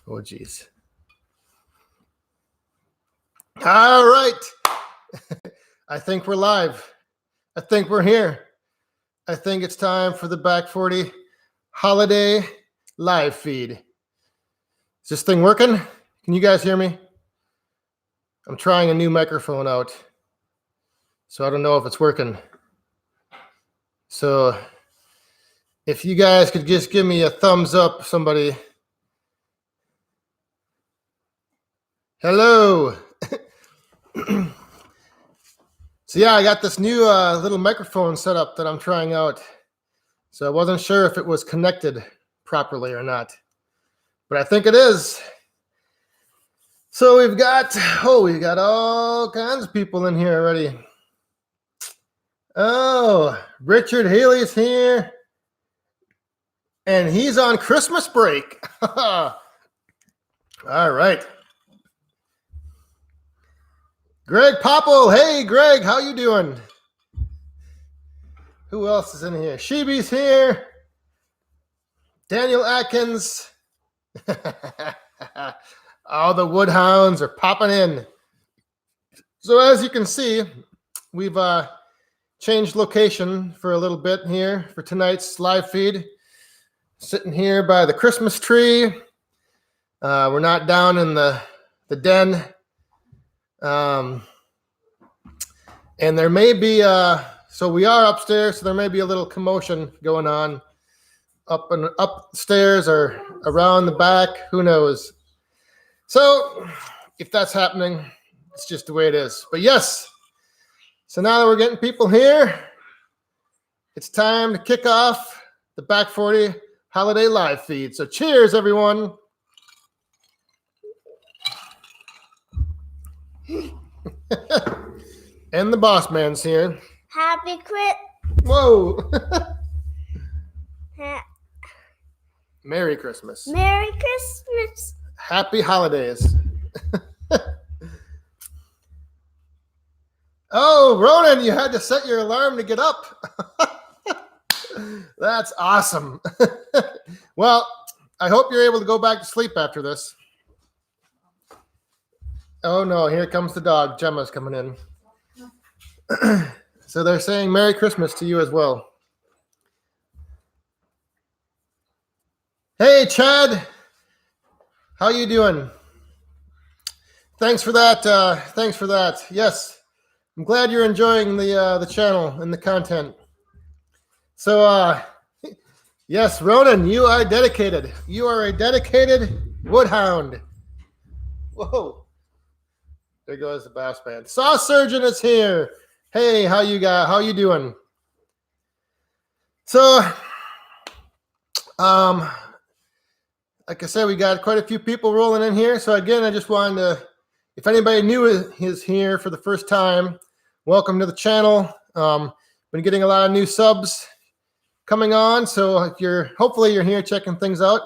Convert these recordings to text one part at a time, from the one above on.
Oh, geez. All right. I think we're live. I think we're here. I think it's time for the Back 40 holiday live feed. Is this thing working? Can you guys hear me? I'm trying a new microphone out, so I don't know if it's working. So if you guys could just give me a thumbs up, somebody. Hello. So yeah, I got this new little microphone set up that I'm trying out. So I wasn't sure if it was connected properly or not, but I think it is. So we've got all kinds of people in here already. Oh, Richard Haley's here, and he's on Christmas break. All right. Greg Popple. Hey, Greg, how you doing? Who else is in here? Sheeby's here. Daniel Atkins. All the Wood Hounds are popping in. So as you can see, we've changed location for a little bit here for tonight's live feed. Sitting here by the Christmas tree. We're not down in the den. And there may be, so we are upstairs, so there may be a little commotion going on upstairs or around the back, who knows. So if that's happening, it's just the way it is. But yes, so now that we're getting people here, it's time to kick off the Back 40 holiday live feed. So cheers, everyone. And the boss man's here. Happy Christmas. Whoa. Merry Christmas. Merry Christmas. Happy holidays. Oh, Ronan, you had to set your alarm to get up. That's awesome. Well, I hope you're able to go back to sleep after this. Oh no, here comes the dog. Gemma's coming in. So they're saying Merry Christmas to you as well. Hey, Chad. How you doing? Thanks for that. Thanks for that. Yes, I'm glad you're enjoying the channel and the content. So, yes, Ronan, you are dedicated. You are a dedicated Wood Hound. Whoa. There goes the bass man. Saw Surgeon is here. Hey, how you doing? So, like I said, we got quite a few people rolling in here. So again, I just wanted to, if anybody new is here for the first time, welcome to the channel. Been getting a lot of new subs coming on. So if hopefully you're here checking things out.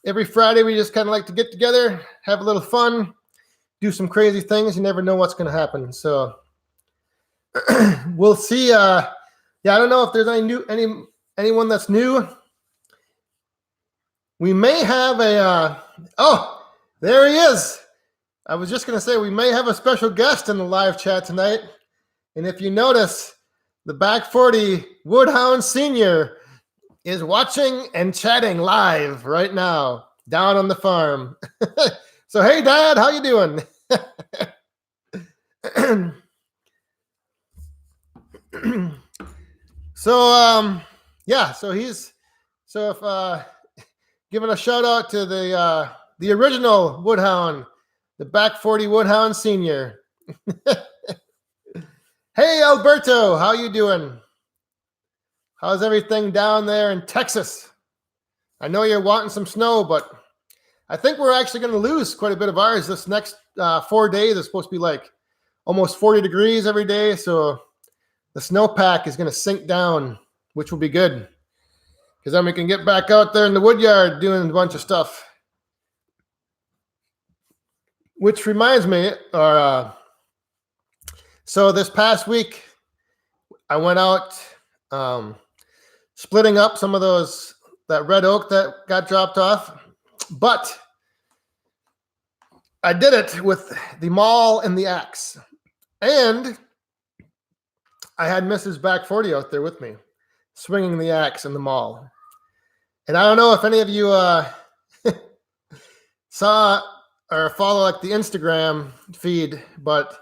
Every Friday, we just kind of like to get together, have a little fun, do some crazy things. You never know what's going to happen. So we'll see. Yeah, I don't know if there's anyone that's new. We may have oh, there he is. I was just going to say we may have a special guest in the live chat tonight. And if you notice, the Back 40 Wood Hound Senior is watching and chatting live right now down on the farm. So, hey, Dad, how you doing? So, yeah, so if giving a shout out to the original Wood Hound, the Back 40 Wood Hound Senior. Hey, Alberto, how you doing? How's everything down there in Texas? I know you're wanting some snow, but I think we're actually going to lose quite a bit of ours this next 4 days. It's supposed to be like almost 40 degrees every day, so the snowpack is going to sink down, which will be good. Because then we can get back out there in the wood yard doing a bunch of stuff. Which reminds me, so this past week, I went out splitting up some of that red oak that got dropped off. But I did it with the maul and the axe. And I had Mrs. Back 40 out there with me, swinging the axe and the maul. And I don't know if any of you saw or follow like the Instagram feed, but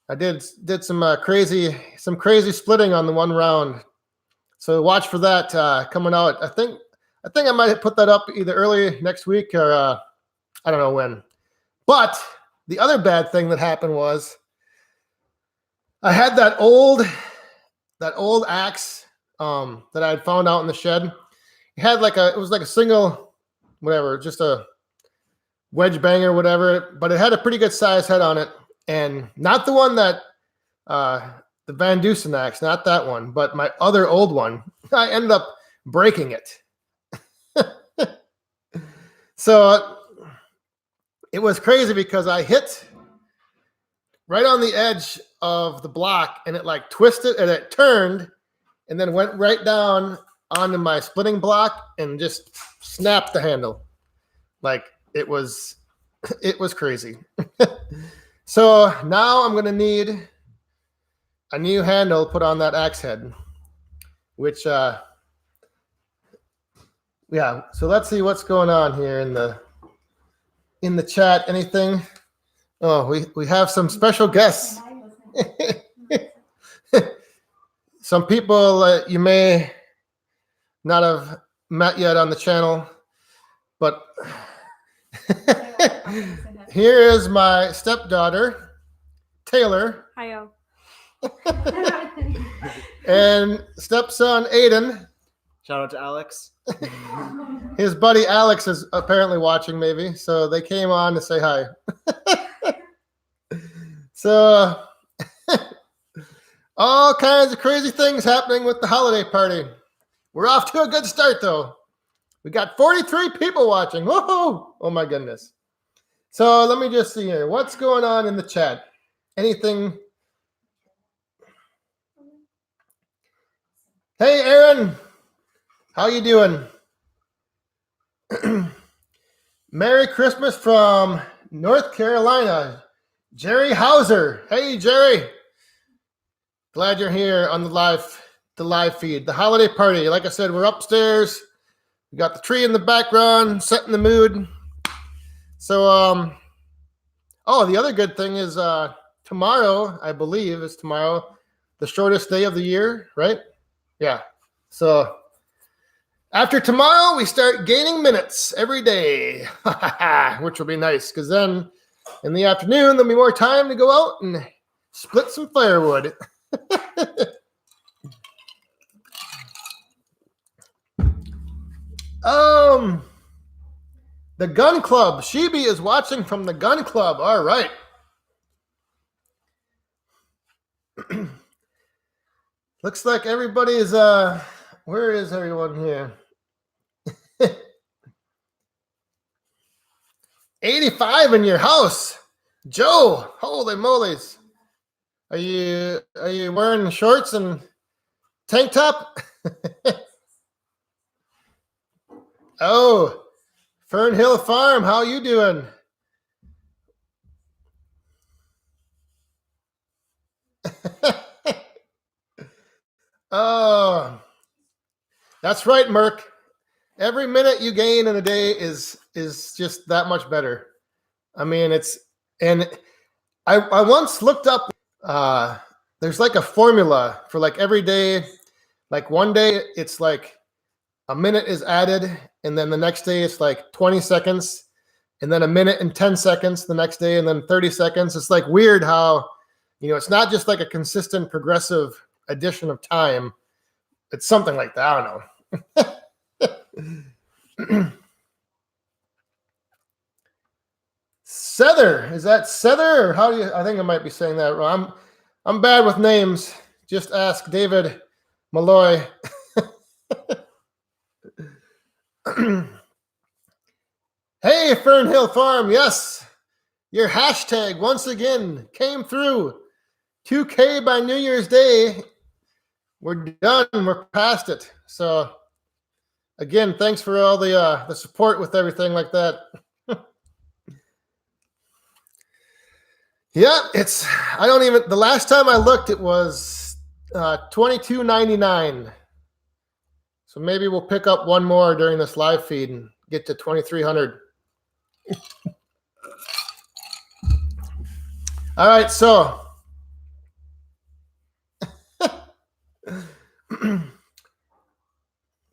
I did some crazy splitting on the one round. So watch for that coming out. I think I might have put that up either early next week or I don't know when. But the other bad thing that happened was I had that old axe that I had found out in the shed. It had it was like a single, whatever, just a wedge banger, whatever, but it had a pretty good size head on it, and not the one that the Van Dusen axe, not that one, but my other old one. I ended up breaking it. So it was crazy because I hit right on the edge of the block, and it like twisted and it turned and then went right down onto my splitting block and just snapped the handle. Like it was crazy. So now I'm going to need a new handle put on that axe head, which, yeah. So let's see what's going on here in the chat. Anything? Oh, we have some special guests. Some people you may not have met yet on the channel, but here is my stepdaughter, Taylor. Hiyo. And stepson, Aiden. Shout out to Alex. His buddy Alex is apparently watching, maybe. So they came on to say hi. So all kinds of crazy things happening with the holiday party. We're off to a good start, though. We got 43 people watching. Whoa! Oh, my goodness. So let me just see here. What's going on in the chat? Anything? Hey, Aaron. How you doing? Merry Christmas from North Carolina. Jerry Hauser. Hey, Jerry. Glad you're here on the live feed. The holiday party. Like I said, we're upstairs. We got the tree in the background, setting the mood. So, the other good thing is tomorrow, I believe, is tomorrow the shortest day of the year, right? Yeah. So after tomorrow, we start gaining minutes every day, which will be nice because then in the afternoon, there'll be more time to go out and split some firewood. The Gun Club. Shibi is watching from the Gun Club. All right. Looks like everybody is, where is everyone here? 85 in your house. Joe, holy moly's. Are you wearing shorts and tank top? Oh, Fern Hill Farm, how you doing? Oh, that's right, Merc. Every minute you gain in a day is just that much better. I mean, I once looked up, there's like a formula for like every day. Like one day it's like a minute is added, and then the next day it's like 20 seconds, and then a minute and 10 seconds the next day, and then 30 seconds. It's like weird how, it's not just like a consistent progressive addition of time. It's something like that. I don't know. Sether, is that Sether, or how do you? I think I might be saying that wrong. I'm bad with names. Just ask David Malloy. Hey, Fernhill Farm, yes, your hashtag once again came through. 2K by New Year's Day. We're done. We're past it. So, again, thanks for all the support with everything like that. Yeah, I don't even, the last time I looked, it was $22.99. So maybe we'll pick up one more during this live feed and get to 2,300. All right, so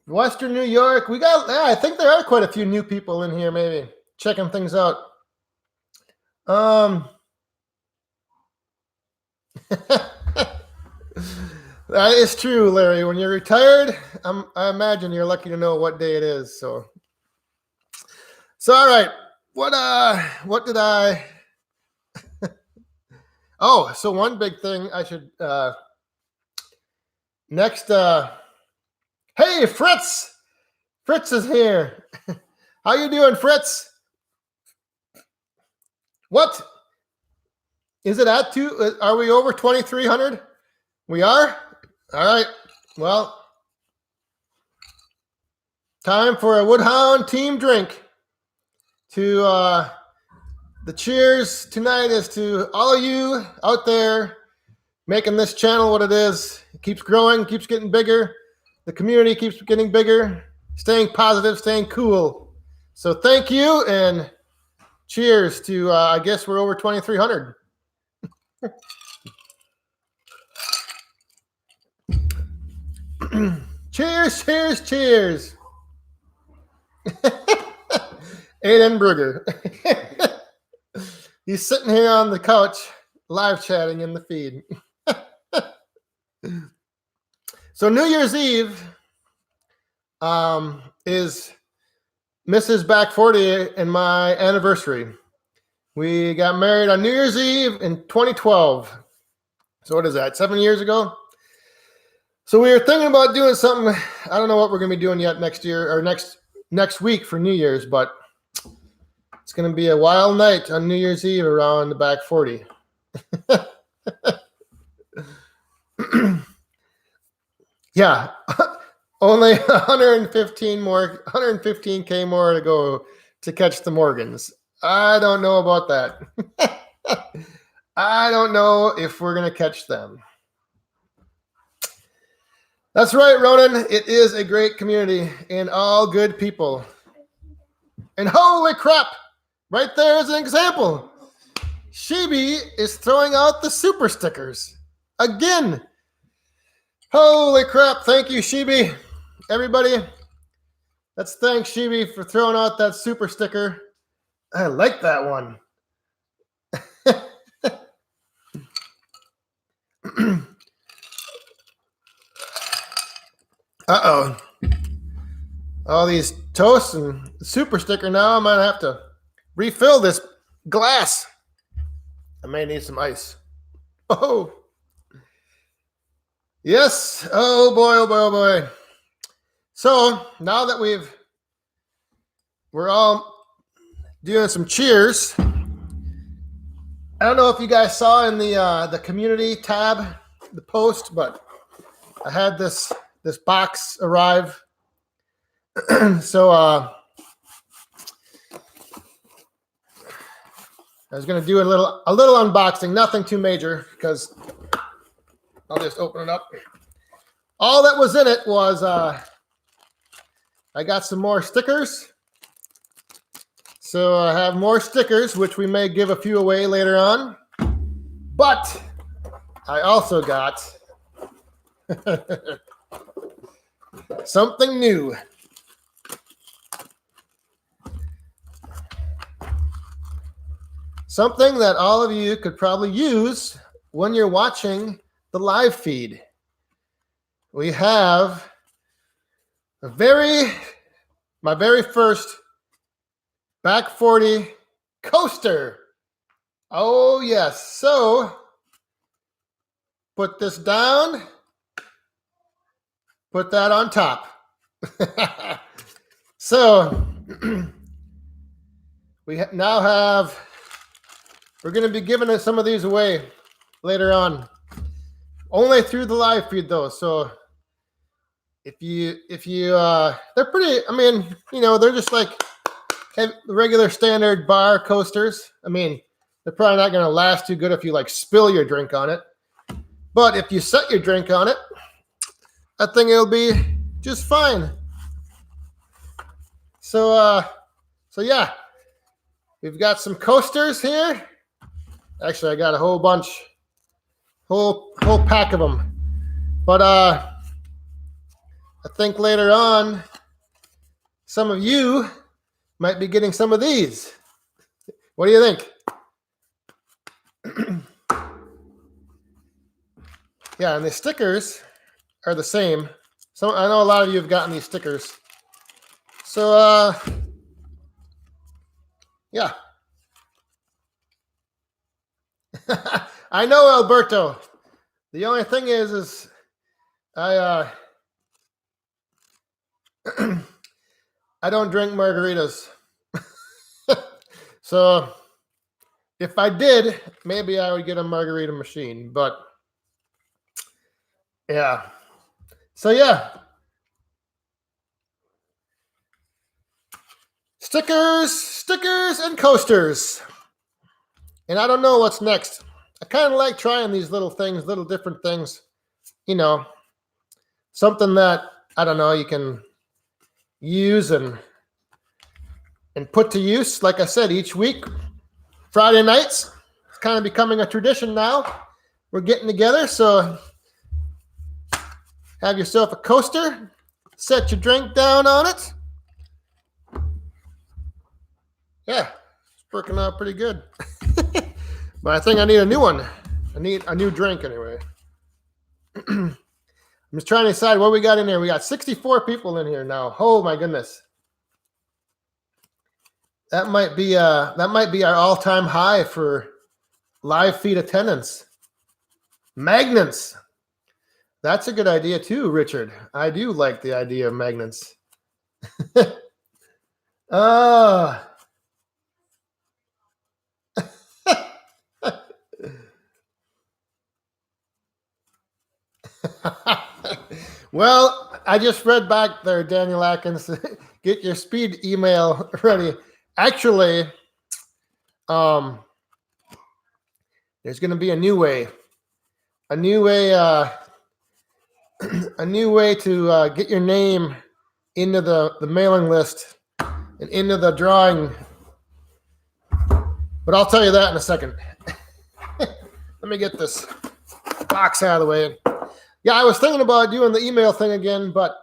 Western New York, I think there are quite a few new people in here, maybe checking things out. That is true, Larry. When you're retired, I imagine you're lucky to know what day it is. So all right. What did I? Oh, so one big thing I should next. Hey, Fritz. Fritz is here. How you doing, Fritz? What is it at 2? Are we over 2,300? We are. All right. Well, time for a Wood Hound team drink. To the cheers tonight is to all of you out there making this channel what it is. It keeps growing, keeps getting bigger. The community keeps getting bigger. Staying positive, staying cool. So thank you and cheers to. I guess we're over 2,300. Cheers, cheers, cheers. Aiden Brugger. He's sitting here on the couch live chatting in the feed. So New Year's Eve is Mrs. Back 40 and my anniversary. We got married on New Year's Eve in 2012. So what is that, 7 years ago? So we were thinking about doing something. I don't know what we're going to be doing yet next year or next week for New Year's, but it's going to be a wild night on New Year's Eve around the Back 40. Yeah, only 115K more to go to catch the Morgans. I don't know about that. I don't know if we're going to catch them. That's right, Ronan. It is a great community and all good people. And holy crap, right there is an example. Shibi is throwing out the super stickers again. Holy crap. Thank you, Shibi. Everybody, let's thank Shibi for throwing out that super sticker. I like that one. Uh-oh. All these toasts and super sticker now. I might have to refill this glass. I may need some ice. Oh. Yes. Oh boy, oh boy, oh boy. So now that we're all doing some cheers. I don't know if you guys saw in the community tab, the post, but I had this box arrive. So I was going to do a little unboxing, nothing too major, because I'll just open it up. All that was in it was I got some more stickers. So I have more stickers, which we may give a few away later on. But I also got something new. Something that all of you could probably use when you're watching the live feed. We have my very first Back 40 coaster. Oh, yes. So put this down. Put that on top. So we're going to be giving some of these away later on. Only through the live feed though. So if you they're pretty, I mean, they're just like the regular standard bar coasters. I mean, they're probably not going to last too good if you like spill your drink on it. But if you set your drink on it, I think it'll be just fine. So yeah, we've got some coasters here. Actually, I got a whole bunch, whole pack of them. But I think later on, some of you might be getting some of these. What do you think? Yeah, and the stickers are the same. So I know a lot of you have gotten these stickers. So yeah. I know, Alberto. The only thing is I I don't drink margaritas. So if I did, maybe I would get a margarita machine, but yeah. So yeah. Stickers and coasters. And I don't know what's next. I kind of like trying these little things, little different things. You know, something that, I don't know, you can use and put to use. Like I said, each week, Friday nights, it's kind of becoming a tradition now. We're getting together, so have yourself a coaster, set your drink down on it. Yeah, it's working out pretty good. But I think I need a new one. I need a new drink anyway. I'm just trying to decide what we got in here. We got 64 people in here now. Oh my goodness. That might be our all-time high for live feed attendance. Magnets. That's a good idea too, Richard. I do like the idea of magnets. Well, I just read back there, Daniel Atkins. Get your speed email ready. Actually, there's going to be a new way to get your name into the mailing list and into the drawing. But I'll tell you that in a second. Let me get this box out of the way. Yeah, I was thinking about doing the email thing again, but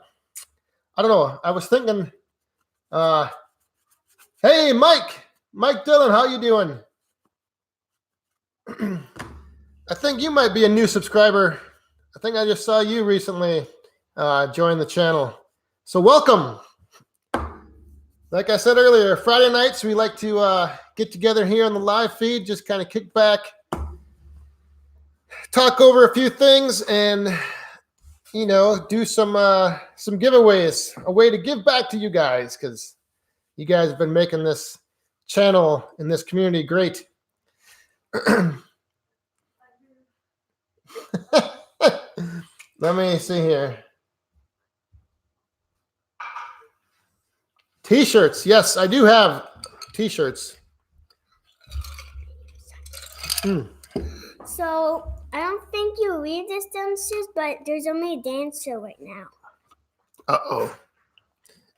I don't know. I was thinking, hey, Mike Dillon, how you doing? I think you might be a new subscriber. I think I just saw you recently join the channel. So welcome. Like I said earlier, Friday nights, we like to get together here on the live feed, just kind of kick back, talk over a few things, and you know, do some giveaways, a way to give back to you guys, because you guys have been making this channel and this community great. Let me see here. T-shirts. Yes, I do have T-shirts. So I don't think you read this downstairs, but there's only a dancer right now. Uh-oh.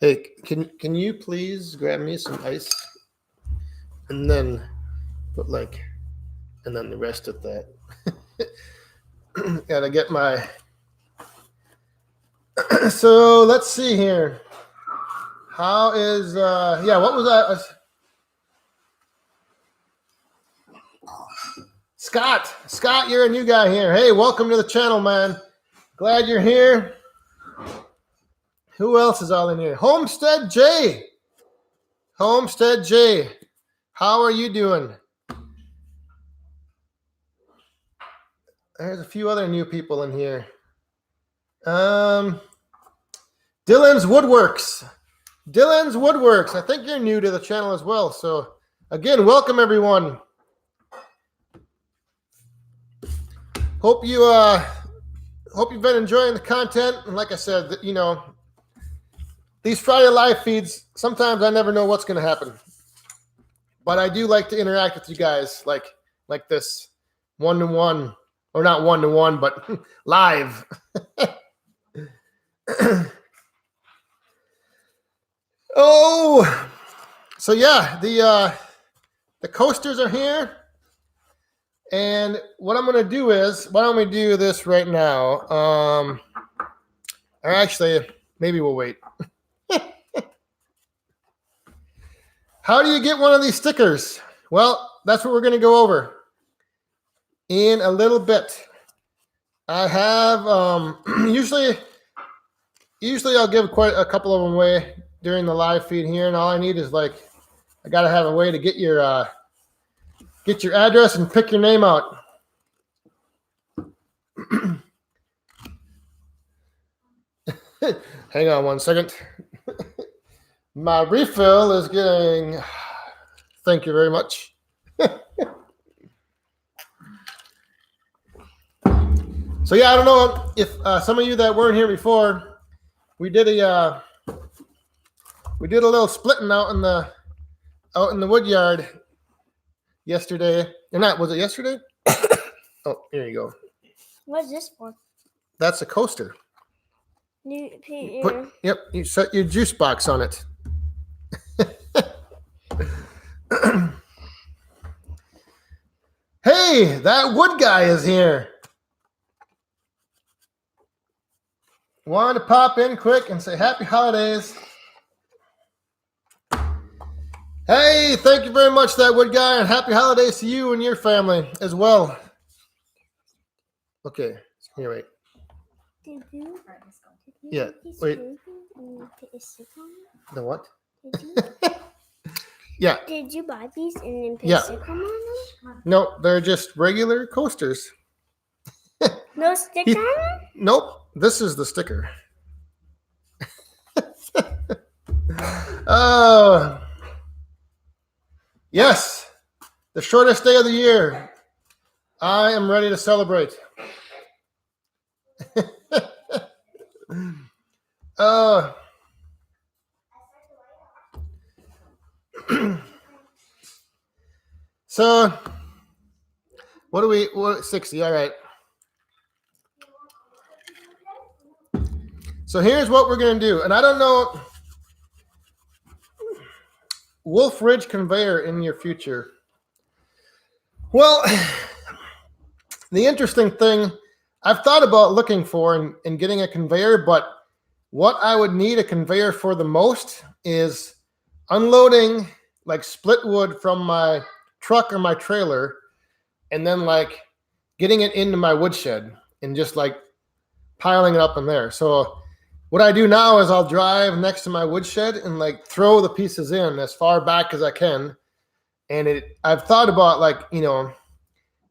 Hey, can you please grab me some ice? And then put and then the rest of that. Gotta get my... So let's see here. How is, what was that? Scott, you're a new guy here. Hey, welcome to the channel, man. Glad you're here. Who else is all in here? Homestead J. How are you doing? There's a few other new people in here. Dylan's Woodworks. I think you're new to the channel as well. So again, welcome everyone. Hope you've been enjoying the content. And like I said, you know, these Friday live feeds, sometimes I never know what's going to happen. but I do like to interact with you guys like this, 1-to-1, or not 1-to-1, but live. Oh, so yeah, the coasters are here, and what I'm gonna do is, why don't we do this right now? Or actually, maybe we'll wait. How do you get one of these stickers? Well, that's what we're going to go over in a little bit. I have usually I'll give quite a couple of them away during the live feed here, and all I need is I got to have a way to get your address and pick your name out. Hang on one second. My refill is getting, thank you very much. So yeah, I don't know if some of you that weren't here before, we did a little splitting out in the wood yard yesterday. Or not, was it yesterday? Oh, here you go. What's this for? That's a coaster. Yep, you set your juice box on it. Hey, that Wood guy is here. Wanted to pop in quick and say happy holidays. Hey, thank you very much, that Wood guy, and happy holidays to you and your family as well. Okay, here, wait. Did you? Yeah, wait. The what? Yeah. Did you buy these and then put Yeah. a sticker on them? No, they're just regular coasters. No sticker on them? Nope, this is the sticker. Oh, yes, the shortest day of the year. I am ready to celebrate. So, what 60, all right. So here's what we're going to do. And I don't know, Wolf Ridge conveyor in your future. Well, the interesting thing, I've thought about looking for and getting a conveyor, but what I would need a conveyor for the most is unloading split wood from my truck or my trailer, and then getting it into my woodshed and just piling it up in there. So what I do now is I'll drive next to my woodshed and throw the pieces in as far back as I can. And I've thought about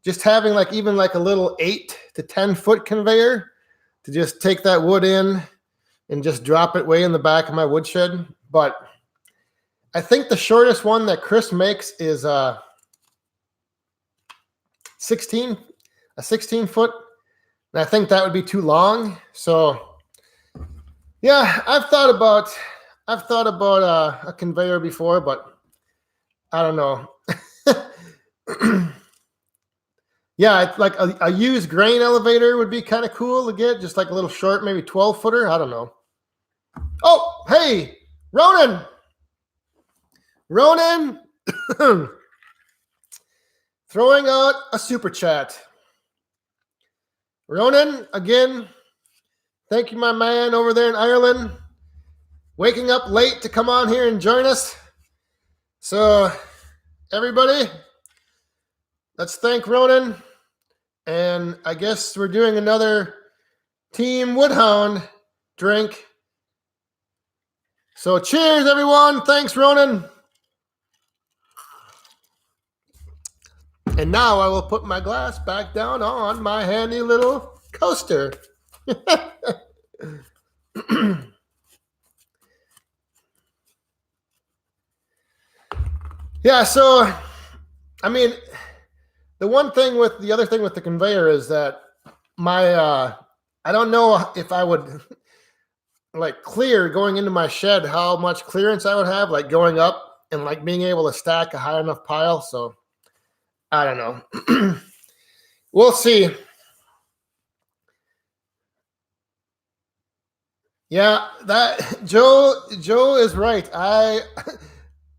just having even a little 8 to 10 foot conveyor to just take that wood in and just drop it way in the back of my woodshed. But I think the shortest one that Chris makes is a 16 foot. And I think that would be too long. So yeah, I've thought about a conveyor before, but I don't know. Yeah, it's a used grain elevator would be kind of cool to get, just a little short, maybe 12 footer. I don't know. Oh, hey, Ronan. Throwing out a super chat. Ronan, again, thank you, my man over there in Ireland. Waking up late to come on here and join us. So, everybody, let's thank Ronan. And I guess we're doing another Team Wood Hound drink. So, cheers, everyone. Thanks, Ronan. And now I will put my glass back down on my handy little coaster. Yeah, so, I mean, the other thing with the conveyor is that I don't know if I would clear going into my shed, how much clearance I would have, going up and like being able to stack a high enough pile. So I don't know. We'll see. Yeah, that Joe is right.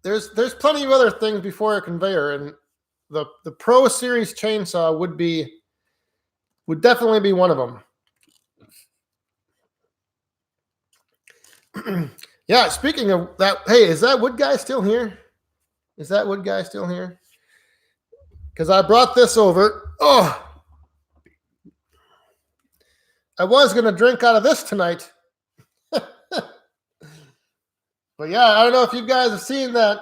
There's plenty of other things before a conveyor, and the Pro Series chainsaw would definitely be one of them. Yeah, speaking of that, hey, is that Wood guy still here? Is that Wood guy still here? Because I brought this over. Oh, I was going to drink out of this tonight. But yeah, I don't know if you guys have seen the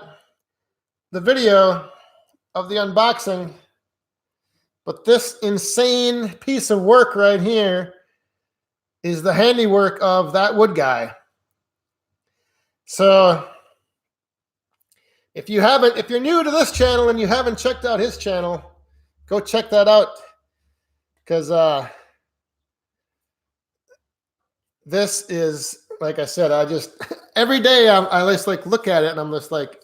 video of the unboxing, but this insane piece of work right here is the handiwork of that Wood guy. So if you're new to this channel and you haven't checked out his channel, go check that out. Because this is, like I said, every day I just like look at it and I'm just like,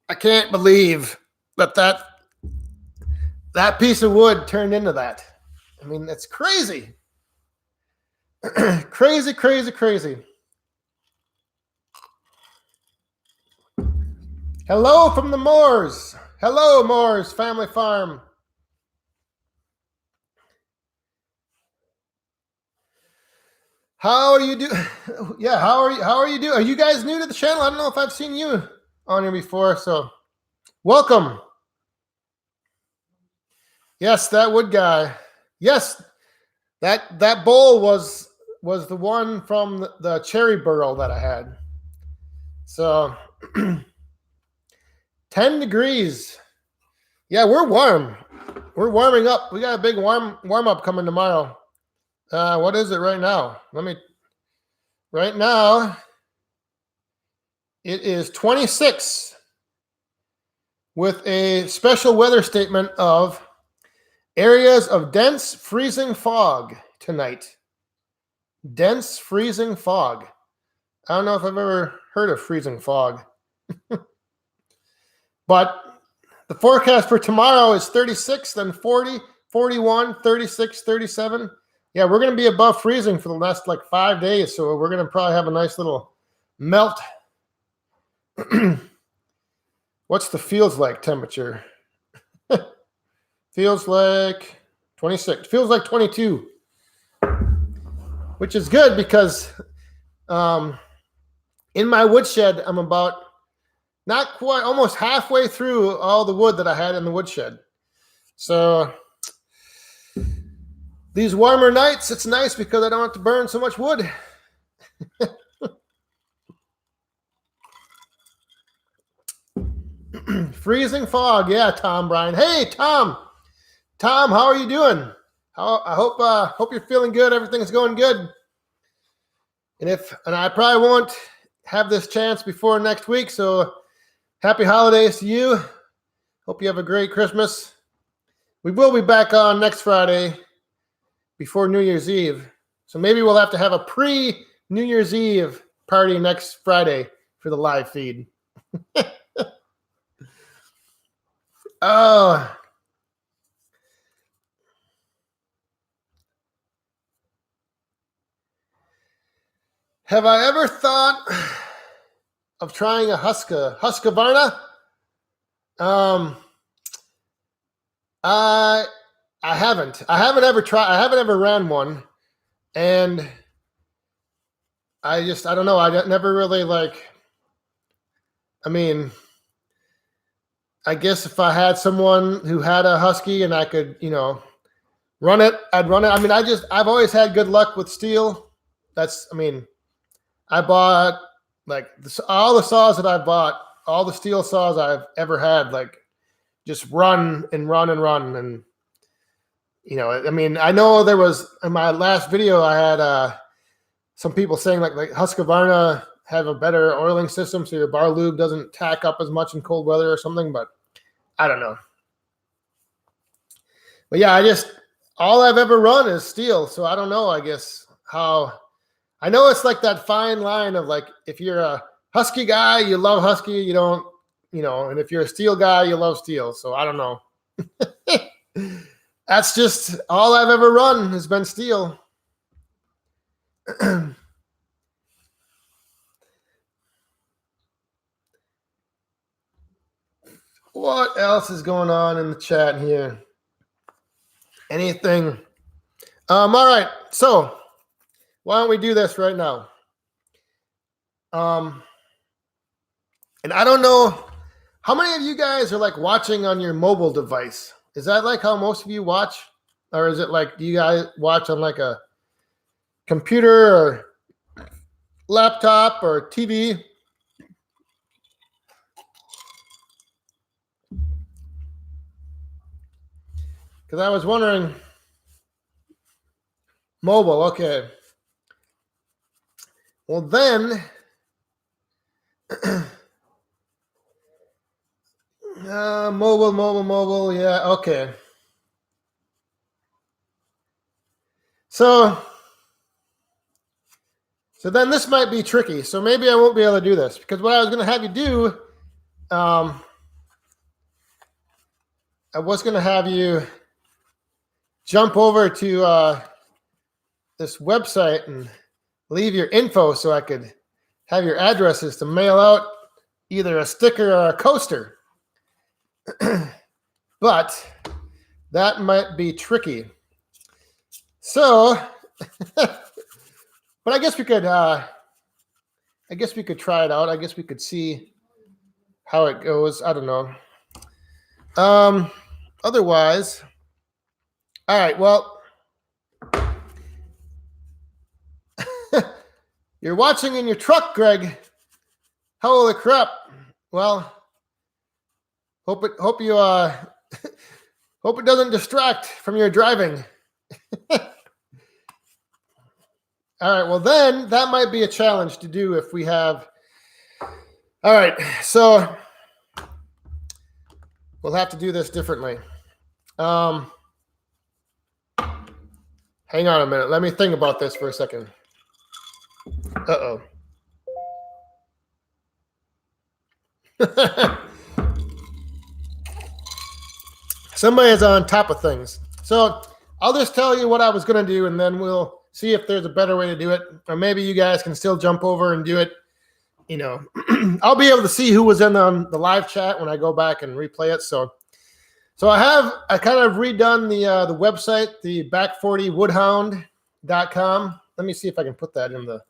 I can't believe that piece of wood turned into that. I mean, it's crazy. Crazy, crazy, crazy. Hello from the Moores. Hello, Moores Family Farm. How are you doing? Yeah, how are you doing? Are you guys new to the channel? I don't know if I've seen you on here before, so welcome. Yes, that Wood guy. Yes, that bowl was the one from the cherry burrow that I had. So 10 degrees. Yeah, we're warm. We're warming up. We got a big warm up coming tomorrow. What is it right now? Right now, it is 26 with a special weather statement of areas of dense freezing fog tonight. Dense freezing fog. I don't know if I've ever heard of freezing fog. But the forecast for tomorrow is 36, then 40, 41, 36, 37. Yeah, we're going to be above freezing for the last like 5 days, so we're going to probably have a nice little melt. What's the feels like temperature? Feels like 26. Feels like 22, which is good because in my woodshed, I'm about not quite, almost halfway through all the wood that I had in the woodshed. So these warmer nights, it's nice because I don't have to burn so much wood. Freezing fog. Yeah, Tom Bryan. Hey, Tom. Tom, how are you doing? I hope you're feeling good. Everything's going good. And I probably won't have this chance before next week, so happy holidays to you. Hope you have a great Christmas. We will be back on next Friday before New Year's Eve. So maybe we'll have to have a pre-New Year's Eve party next Friday for the live feed. Oh. Have I ever thought of trying a Husqvarna? I haven't. I haven't ever ran one, and I don't know. I never really I mean, I guess if I had someone who had a Husky and I could, run it, I'd run it. I mean, I've always had good luck with steel. I bought all the saws that I bought, all the steel saws I've ever had, just run and run and run. And, I know there was, in my last video, I had some people saying like Husqvarna have a better oiling system so your bar lube doesn't tack up as much in cold weather or something, but I don't know. But yeah, all I've ever run is steel, so I don't know, I guess, how. I know it's like that fine line of if you're a Husky guy, you love Husky, you don't and if you're a steel guy, you love steel. So I don't know. That's just all I've ever run has been steel. What else is going on in the chat here? Anything? All right. So why don't we do this right now? And I don't know how many of you guys are like watching on your mobile device. Is that like how most of you watch? Or is it like, do you guys watch on like a computer or laptop or TV? Because I was wondering, mobile, okay. Well then, mobile, yeah, okay. So then this might be tricky. So maybe I won't be able to do this because what I was going to have you do, I was going to have you jump over to this website and leave your info so I could have your addresses to mail out either a sticker or a coaster. But that might be tricky. So, but I guess we could try it out. I guess we could see how it goes. I don't know. Otherwise, all right, well, you're watching in your truck, Greg. Holy crap. Well, hope it doesn't distract from your driving. All right, well then that might be a challenge to do if we have. All right, so we'll have to do this differently. Hang on a minute. Let me think about this for a second. Uh-oh. Somebody is on top of things. So I'll just tell you what I was going to do, and then we'll see if there's a better way to do it. Or maybe you guys can still jump over and do it. I'll be able to see who was in the live chat when I go back and replay it. So I kind of redone the website, the back40woodhound.com. Let me see if I can put that in the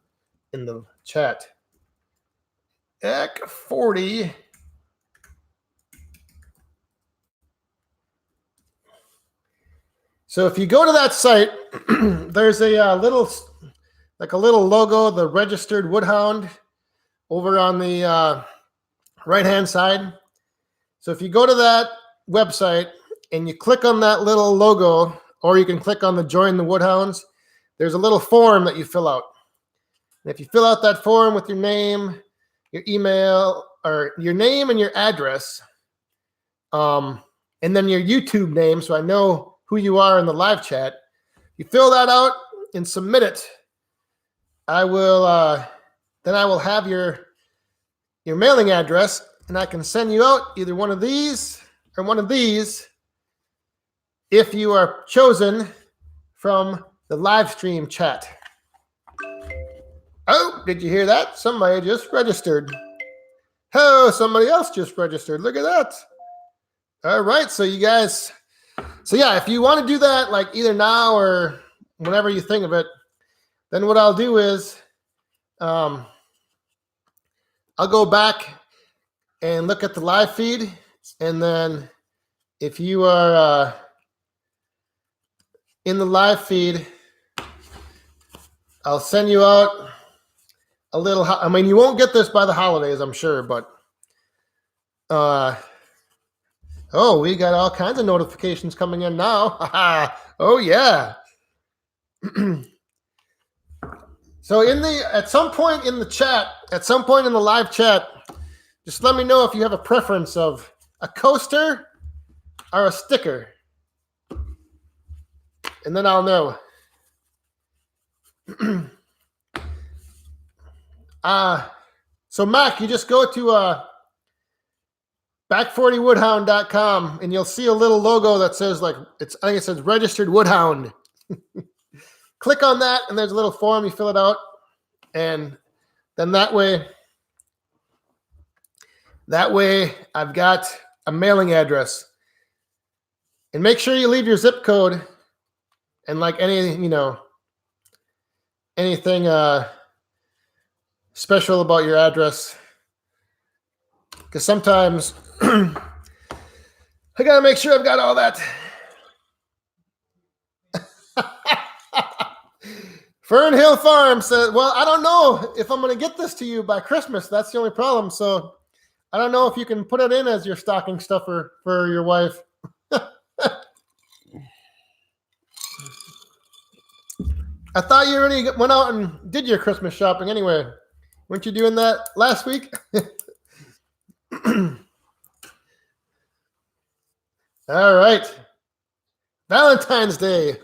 chat. Back40. So if you go to that site, there's a little logo, the registered Woodhound, over on the right-hand side. So if you go to that website and you click on that little logo, or you can click on the Join the Woodhounds, there's a little form that you fill out. And if you fill out that form with your name, your email, or your name and your address, and then your YouTube name, so I know who you are in the live chat, you fill that out and submit it. I will have your mailing address, and I can send you out either one of these or one of these if you are chosen from the live stream chat. Oh, did you hear that? Somebody just registered. Oh, somebody else just registered. Look at that. All right, so you guys, yeah, if you want to do that, like either now or whenever you think of it, then what I'll do is I'll go back and look at the live feed, and then if you are in the live feed, I'll send you out a little. I mean, you won't get this by the holidays, I'm sure, but oh, we got all kinds of notifications coming in now. Oh yeah. So at some point in the chat, at some point in the live chat, just let me know if you have a preference of a coaster or a sticker. And then I'll know. So Mac, you just go to back40woodhound.com, and you'll see a little logo that says I think it says registered Woodhound. Click on that, and there's a little form. You fill it out, and then that way I've got a mailing address. And make sure you leave your zip code and like anything special about your address. Because sometimes I got to make sure I've got all that. Fern Hill Farm said, well, I don't know if I'm going to get this to you by Christmas. That's the only problem. So I don't know if you can put it in as your stocking stuffer for your wife. I thought you already went out and did your Christmas shopping anyway. Weren't you doing that last week? All right. Valentine's Day.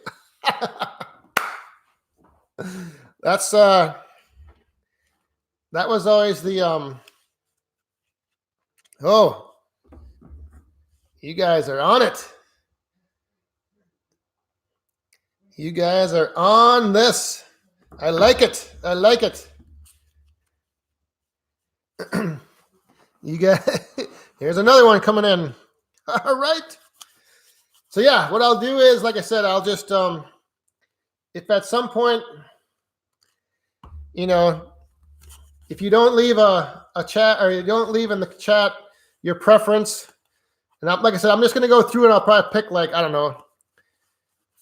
That was always the oh, you guys are on it. You guys are on this. I like it. I like it. You guys, here's another one coming in. All right. So yeah, what I'll do is, like I said, I'll just if at some point, if you don't leave a chat, or you don't leave in the chat your preference, and like I said, I'm just going to go through and I'll probably pick I don't know,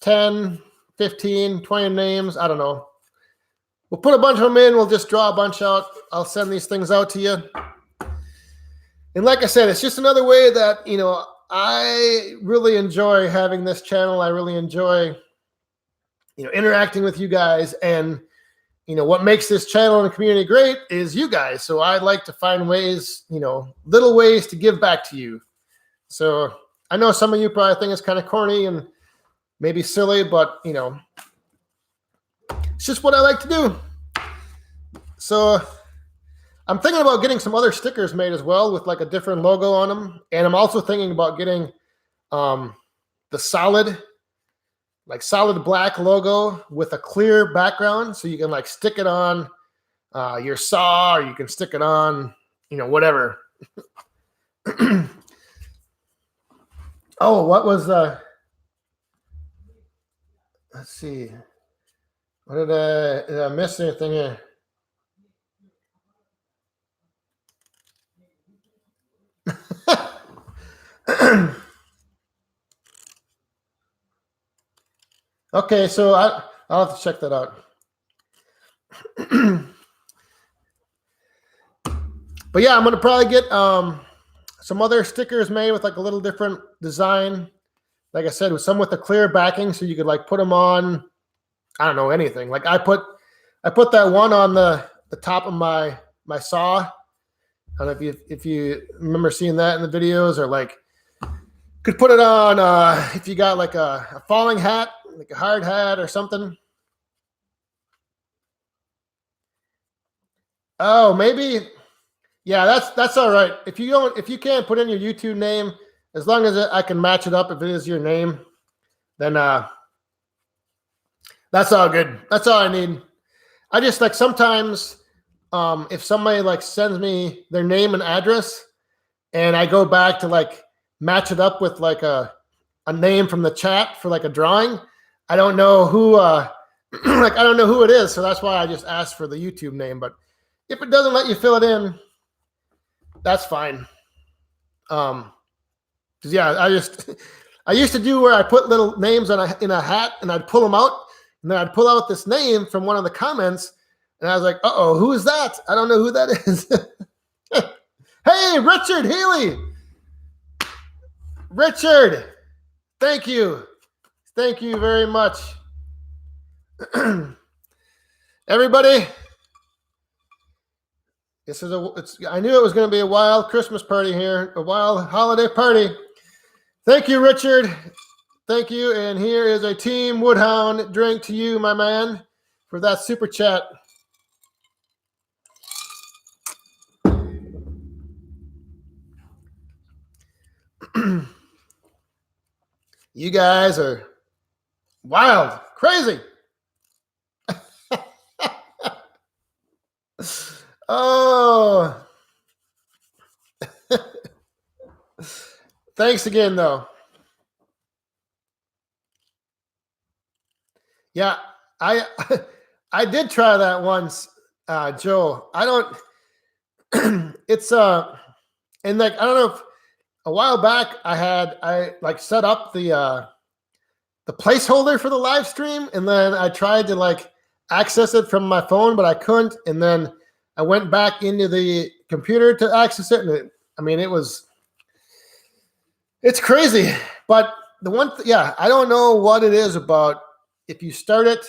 10, 15, 20 names. I don't know. We'll put a bunch of them in. We'll just draw a bunch out. I'll send these things out to you. And like I said, it's just another way that, I really enjoy having this channel. I really enjoy, interacting with you guys. And, what makes this channel and the community great is you guys. So I like to find ways, little ways to give back to you. So I know some of you probably think it's kind of corny and maybe silly, but, it's just what I like to do. So I'm thinking about getting some other stickers made as well with a different logo on them. And I'm also thinking about getting the solid black logo with a clear background. So you can stick it on your saw, or you can stick it on, whatever. Oh, what was let's see. What did I miss anything here? Okay, so I'll have to check that out. But yeah, I'm gonna probably get some other stickers made with a little different design. Like I said, with some with a clear backing, so you could put them on. I don't know, anything. I put that one on the top of my saw. I don't know if you remember seeing that in the videos, or could put it on if you got a falling hat, a hard hat or something. Oh, maybe. Yeah, that's all right. If you can't put in your YouTube name, as long as I can match it up if it is your name, then that's all good. That's all I need. I just sometimes if somebody sends me their name and address, and I go back to match it up with a name from the chat for a drawing, I don't know who I don't know who it is, so that's why I just asked for the YouTube name. But if it doesn't let you fill it in, that's fine. Because yeah, I used to do where I put little names in a hat, and I'd pull them out, and then I'd pull out this name from one of the comments, and I was like, uh-oh, who is that? I don't know who that is. Hey, Richard Healy. Richard, thank you. Thank you very much. Everybody, I knew it was going to be a wild Christmas party here, a wild holiday party. Thank you, Richard. Thank you. And here is a Team Woodhound drink to you, my man, for that super chat. You guys are wild, crazy. Oh, thanks again, though. Yeah, I I did try that once, Joe. I don't. It's and like I don't know if a while back I like set up the placeholder for the live stream, and then I tried to like access it from my phone, but I couldn't, and then I went back into the computer to access it, and it's crazy. But the one, yeah, I don't know what it is about if you start it,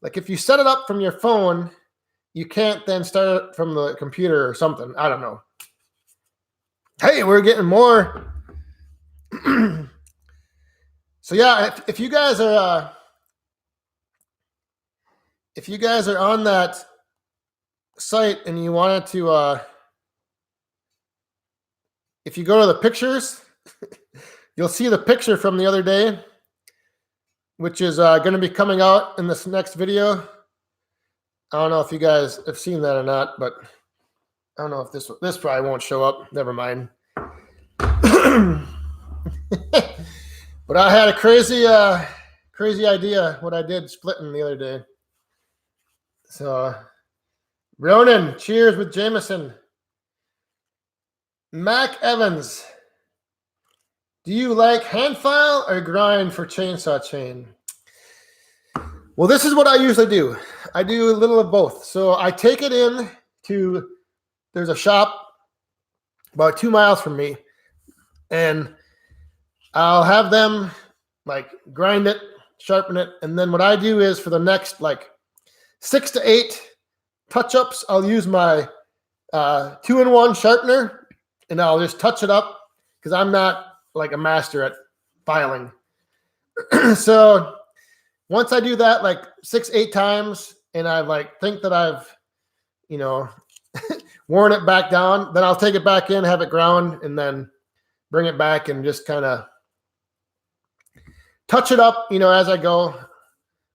like if you set it up from your phone, you can't then start it from the computer or something. I don't know. Hey, we're getting more. So yeah, if you guys are on that site and you wanted to, if you go to the pictures, you'll see the picture from the other day, which is going to be coming out in this next video. I don't know if you guys have seen that or not, but I don't know if this probably won't show up. Never mind. But I had a crazy idea what I did splitting the other day. So, Ronan, cheers with Jameson. Mac Evans, do you like hand file or grind for chainsaw chain? Well, this is what I usually do. I do a little of both. So I take it in to, there's a shop about 2 miles from me, and I'll have them like grind it, sharpen it, and then what I do is for the next like 6 to 8 touch-ups, I'll use my 2-in-1 sharpener, and I'll just touch it up because I'm not like a master at filing. So once I do that like 6-8 times, and I like think that I've, worn it back down, then I'll take it back in, have it ground, and then bring it back and just kind of touch it up, as I go.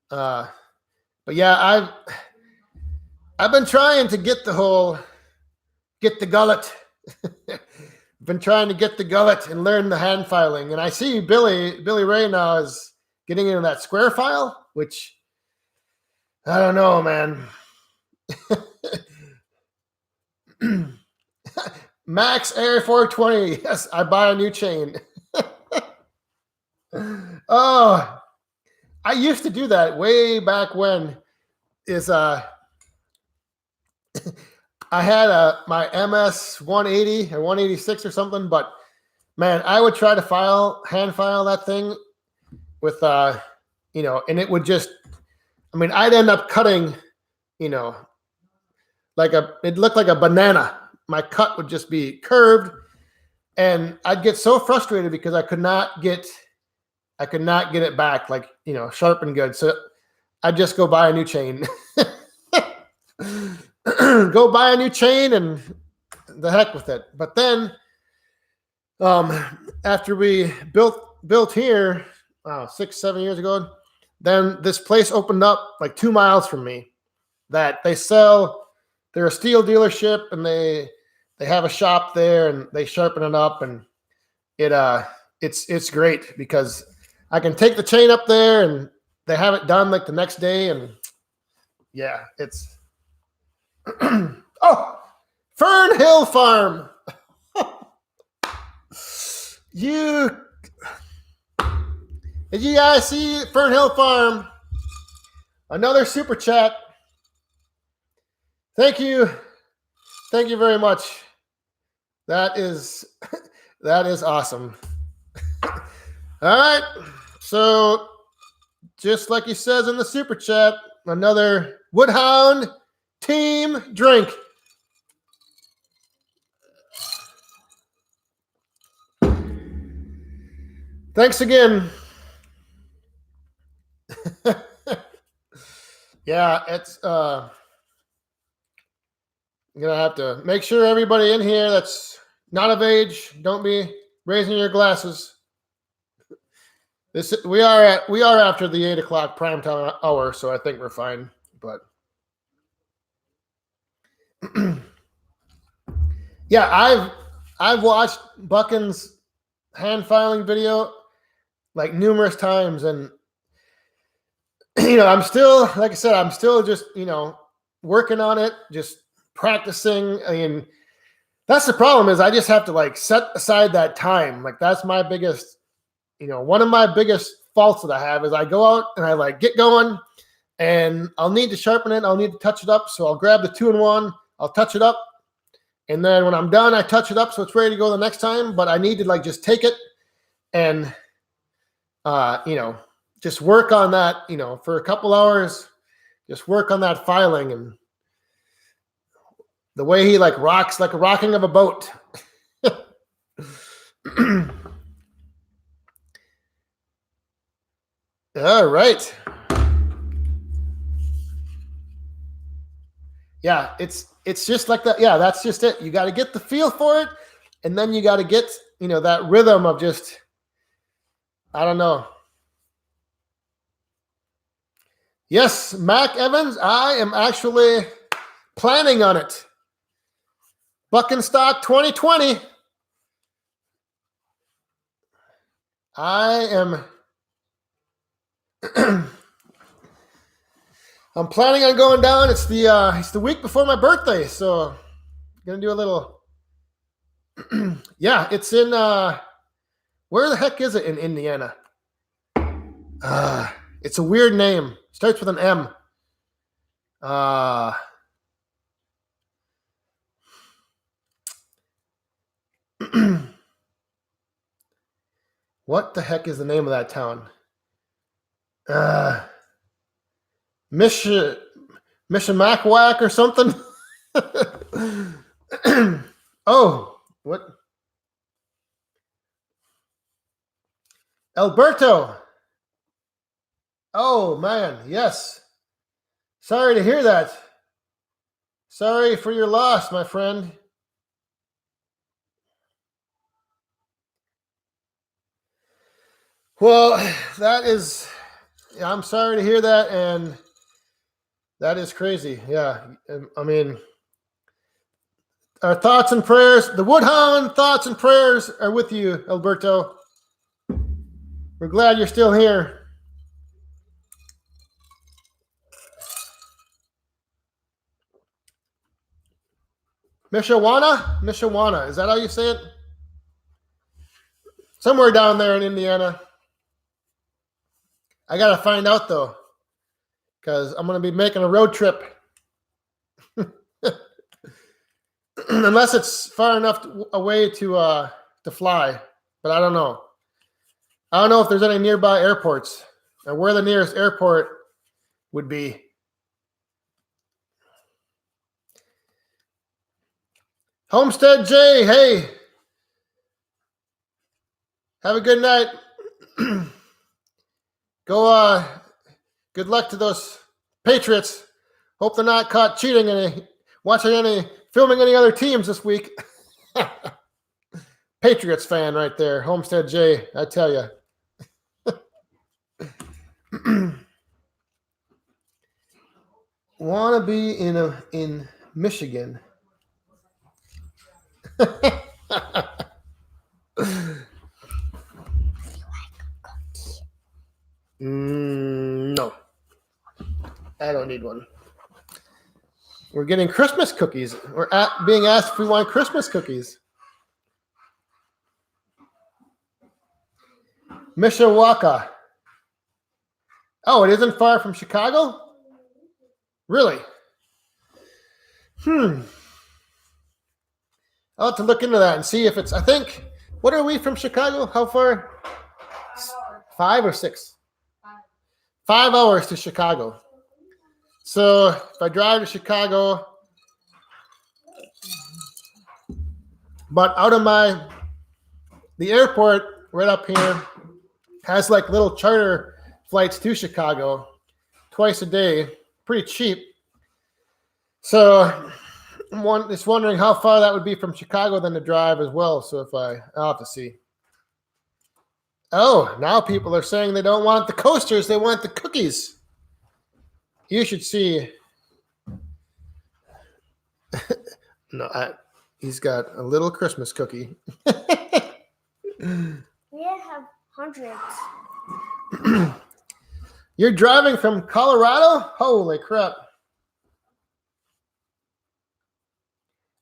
But yeah, I've been trying to get the gullet. Been trying to get the gullet and learn the hand filing. And I see Billy Ray now is getting into that square file, which I don't know, man. Max Air 420. Yes, I buy a new chain. Oh, I used to do that way back when. I had my MS 180 or 186 or something, but man, I would try to hand file that thing with, and it would just, I'd end up cutting, it looked like a banana. My cut would just be curved, and I'd get so frustrated because I could not get it back, like, sharpened good. So I'd just go buy a new chain. Go buy a new chain and the heck with it. But then, after we built here, 6-7 years ago, then this place opened up like 2 miles from me that they're a steel dealership, and they have a shop there, and they sharpen it up, and it's great because I can take the chain up there and they have it done like the next day, and yeah, it's oh, Fern Hill Farm. Did you guys see Fern Hill Farm? Another super chat. Thank you very much. That is awesome. All right, so just like he says in the super chat, another Wood Hound team drink. Thanks again. Yeah, it's I'm gonna have to make sure everybody in here that's not of age, don't be raising your glasses. We are after the 8 o'clock prime time hour, so I think we're fine. But yeah, I've watched Buchan's hand filing video like numerous times, and I'm still, like I said, I'm still just working on it, just practicing. I mean, that's the problem is I just have to like set aside that time. Like that's my biggest, one of my biggest faults that I have is I go out and I like get going and I'll need to sharpen it. I'll need to touch it up. So I'll grab the 2-in-1, I'll touch it up. And then when I'm done, I touch it up so it's ready to go the next time. But I need to like just take it and, just work on that, for a couple hours, just work on that filing and the way he like rocks, like a rocking of a boat. All right. Yeah, it's just like that. Yeah, that's just it. You got to get the feel for it, and then you got to get, that rhythm of just, I don't know. Yes, Mac Evans, I am actually planning on it. Buckenstock 2020. I am I'm planning on going down. It's the week before my birthday, so I'm gonna do a little. Yeah, it's in where the heck is it in Indiana? It's a weird name. Starts with an M. What the heck is the name of that town? Mishimacwack or something? Oh, what? Alberto. Oh, man, yes. Sorry to hear that. Sorry for your loss, my friend. Well, I'm sorry to hear that, and that is crazy. Yeah, I mean, our thoughts and prayers, the Wood Hound thoughts and prayers are with you, Alberto. We're glad you're still here. Mishawana, is that how you say it? Somewhere down there in Indiana. I got to find out, though, because I'm going to be making a road trip. Unless it's far enough away to fly, but I don't know. I don't know if there's any nearby airports or where the nearest airport would be. Homestead J, hey. Have a good night. Good luck to those Patriots. Hope they're not caught cheating filming any other teams this week. Patriots fan right there. Homestead J, I tell you. Want to be in Michigan. No, I don't need one. We're getting Christmas cookies. We're being asked if we want Christmas cookies. Mishawaka. Oh, it isn't far from Chicago? Really? I'll have to look into that and see if it's, I think, what are we from Chicago? How far? 5 or 6? 5 hours to Chicago. So if I drive to Chicago, but out of the airport right up here has like little charter flights to Chicago twice a day, pretty cheap. So I'm just wondering how far that would be from Chicago then to drive as well. So I'll have to see. Oh, now people are saying they don't want the coasters, they want the cookies. You should see. No, he's got a little Christmas cookie. We have hundreds. You're driving from Colorado? Holy crap.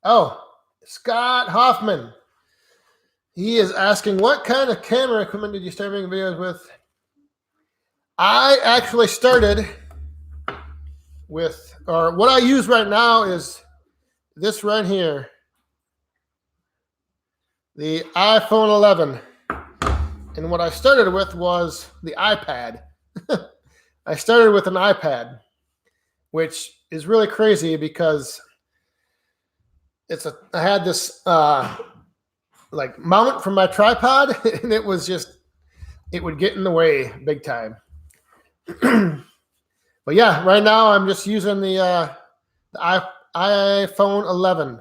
Oh, Scott Hoffman. He is asking, what kind of camera equipment did you start making videos with? I actually started with, or what I use right now is this right here. The iPhone 11. And what I started with was the iPad. I started with an iPad, which is really crazy because I had this like mount for my tripod, and it would get in the way big time. But yeah, right now I'm just using the iPhone 11.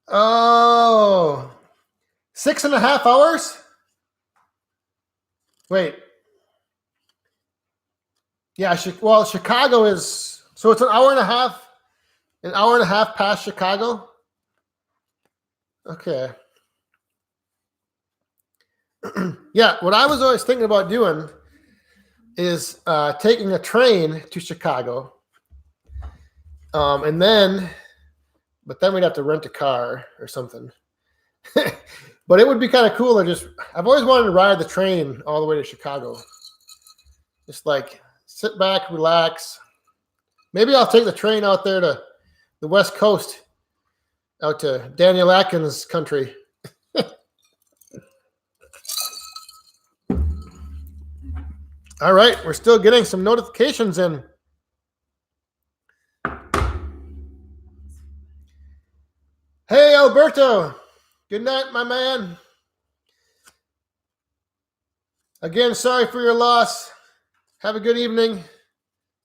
Oh, 6.5 hours? Wait. Yeah, well, Chicago is, so it's an hour and a half past Chicago. Okay. Yeah, what I was always thinking about doing is taking a train to Chicago. But then we'd have to rent a car or something. But it would be kind of cool to I've always wanted to ride the train all the way to Chicago. Just like sit back, relax. Maybe I'll take the train out there to the West Coast, out to Daniel Atkins' country. All right, we're still getting some notifications in. Hey, Alberto. Good night, my man. Again, sorry for your loss. Have a good evening.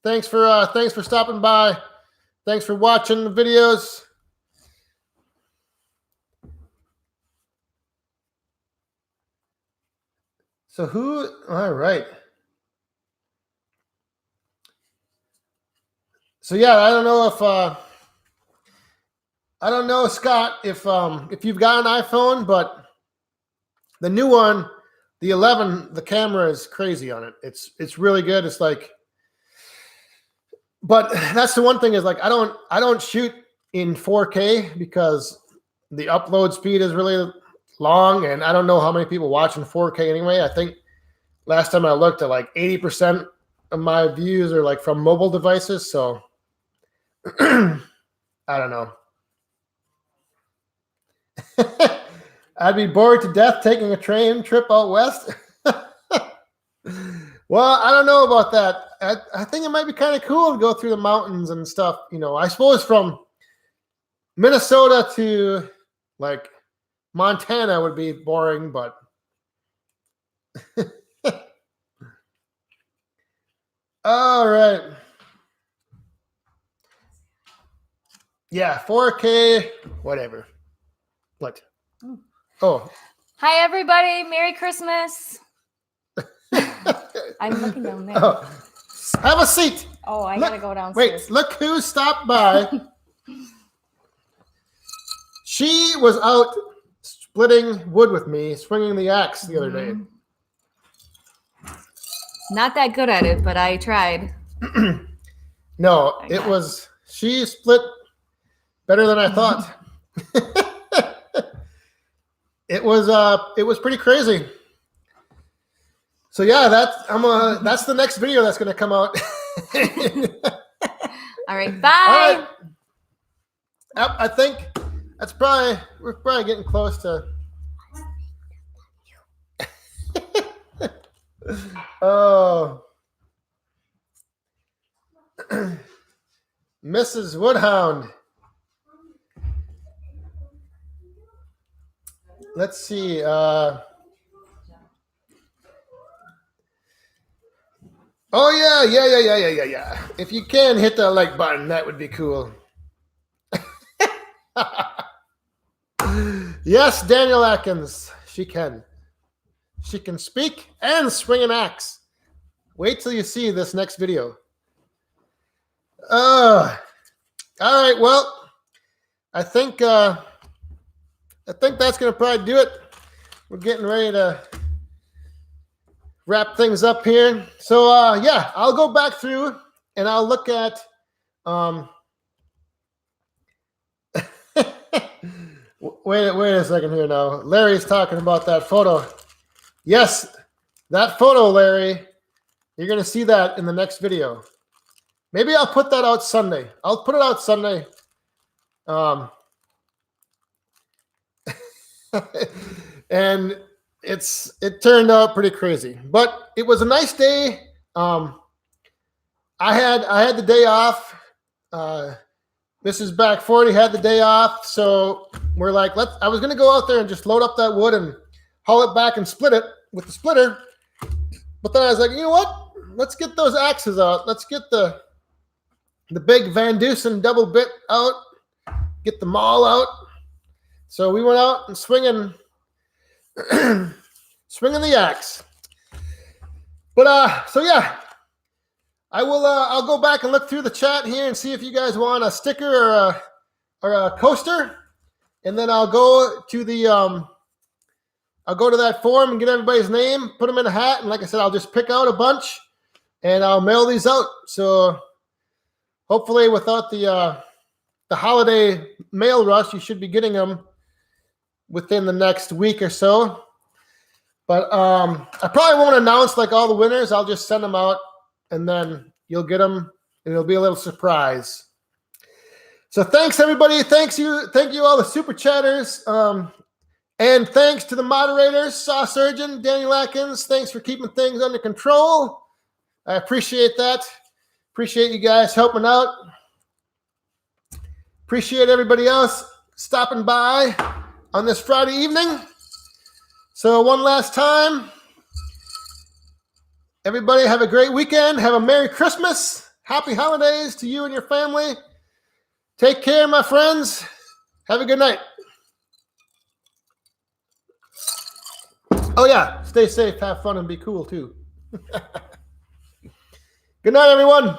Thanks for stopping by. Thanks for watching the videos. So all right. So yeah, I don't know, Scott, if you've got an iPhone, but the new one, the 11, the camera is crazy on it. It's really good. It's like, but that's the one thing is like I don't shoot in 4K because the upload speed is really long, and I don't know how many people watch in 4K anyway. I think last time I looked at like 80% of my views are like from mobile devices, so I don't know. I'd be bored to death taking a train trip out west. Well, I don't know about that. I think it might be kind of cool to go through the mountains and stuff. You know, I suppose from Minnesota to like Montana would be boring, but all right. Yeah, 4K, whatever. What? Oh. Hi, everybody. Merry Christmas. I'm looking down there. Oh. Have a seat. Oh, I got to go downstairs. Wait, look who stopped by. She was out splitting wood with me, swinging the axe the other day. Not that good at it, but I tried. No, she split better than I thought. It was pretty crazy. So yeah, that's the next video that's going to come out. All right, bye. All right. I think we're probably getting close to. Oh, Mrs. Wood Hound. Let's see. Oh yeah. If you can hit the like button, that would be cool. Yes, Daniel Atkins. She can. She can speak and swing an axe. Wait till you see this next video. All right. Well, I think that's gonna probably do it. We're getting ready to wrap things up here. So yeah, I'll go back through and I'll look at wait a second here now. Larry's talking about that photo. Yes, that photo, Larry. You're gonna see that in the next video. Maybe I'll put that out Sunday. I'll put it out Sunday. And it turned out pretty crazy, but it was a nice day. I had the day off. Mrs. Back 40 had the day off, so we're like, I was gonna go out there and just load up that wood and haul it back and split it with the splitter. But then I was like, you know what? Let's get those axes out. Let's get the big Van Dusen double bit out. Get the maul out. So we went out and swinging the axe. But so yeah, I will. I'll go back and look through the chat here and see if you guys want a sticker or a coaster, and then I'll go to that forum and get everybody's name, put them in a hat, and like I said, I'll just pick out a bunch and I'll mail these out. So hopefully, without the holiday mail rush, you should be getting them within the next week or so. But I probably won't announce like all the winners. I'll just send them out, and then you'll get them, and it'll be a little surprise. So thanks, everybody. Thank you all the super chatters. And thanks to the moderators, Saw Surgeon, Daniel Atkins. Thanks for keeping things under control. I appreciate that. Appreciate you guys helping out. Appreciate everybody else stopping by on this Friday evening. So one last time, everybody have a great weekend. Have a Merry Christmas. Happy holidays to you and your family. Take care, my friends. Have a good night. Oh yeah, stay safe, have fun, and be cool too. Good night, everyone.